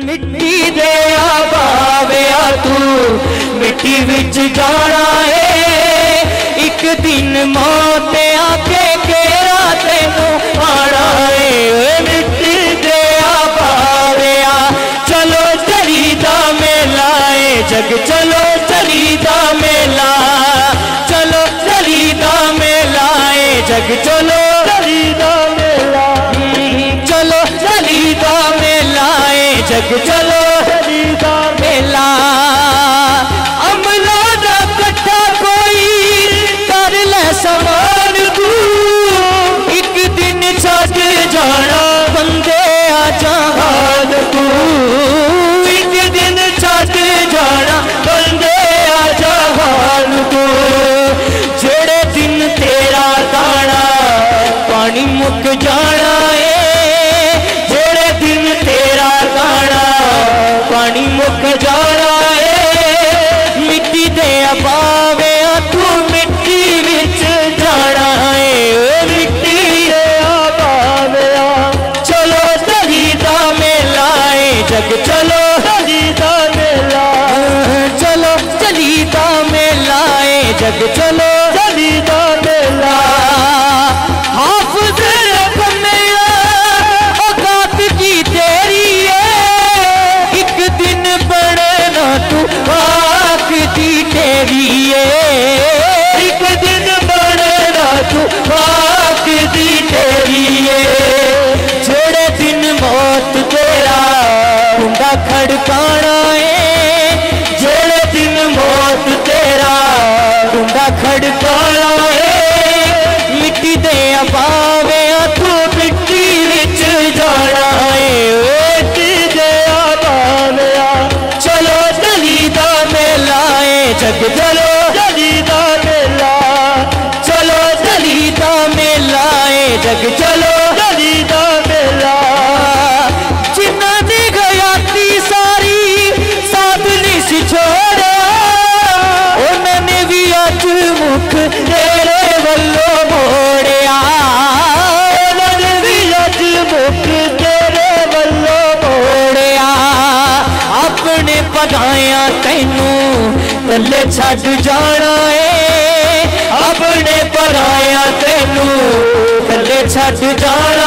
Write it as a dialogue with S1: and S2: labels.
S1: मिट्टी दे बाविया तू मिट्टी विच जाना है, एक दिन मौत आके केरा तेनू आना है। मिट्टी दे बाविया चलो चलीदा मेला है, जग चलो चलीदा मेला, चलो चलीदा मेला है, जग चलो चलीदा मेला, चलो चलीदा मेला है, जग चलो चलीदा मेला। अमला दा कट्ठा कोई कर ले समान तू, एक दिन छड़ जाना बंदे आ जहान तू, एक दिन छड़ जाना बंदे आ जहान तू। जेड़े दिन तेरा दाना पानी मुक जाना है, जेड़े दिन तेरा दाना पानी मुक जाना है, मिट्टी दे बाविया तू मिट्टी विच जाना है। मिट्टी दे बाविया चलो चलीदा मेला है, जग चलो चलीदा मेला, चलो चलीदा मेला है, जग चलो चलीदा मेला। हाफिज़ बनिया औकात की तेरी है, एक दिन बढ़ना तू पाक दी तेरी है, एक दिन बढ़ना तू पाक दी तेरी है। जेड़े दिन मौत तेरा कुंडा खड़काना है, जेड़े दिन मौत तेरा कुंडा खड़काना है, मिट्टी दे बाविया तू मिट्टी विच जाना है। मिट्टी दे बाविया चलो चलीदा मेला है, जग चलो चलीदा मेला, चलो चलीदा मेला है, जग चलो चलीदा मेला। जिन्ना दी गयाती सारी साथ नहीं सी छोड़ा, उन्होंने भी अज मुख तेरे वल्लों मोड़िया, उन्होंने भी अज मुख तेरे वल्लों मोड़िया। अपने पगाया तैनू तले छड़ जाना है, अपने पगाया तैनू तले छड़ जाना